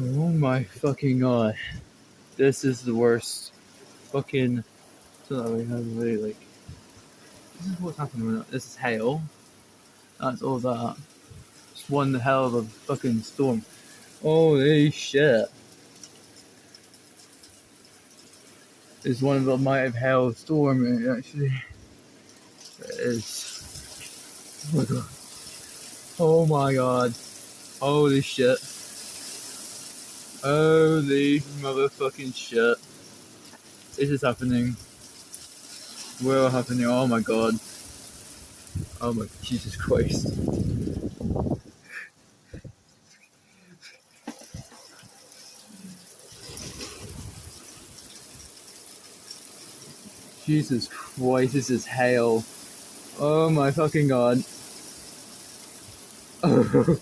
Oh my fucking god. This is the worst fucking. So that we have really like. This is what's happening right now. This is hail. That's all that. It's one hell of a fucking storm. Holy shit. It's one of the might have hail storm actually. It is. Oh my god. Oh my god. Holy shit. Holy motherfucking shit. This is happening. Where happening? Oh my god. Oh my Jesus Christ. Jesus Christ, this is hail. Oh my fucking god. Oh.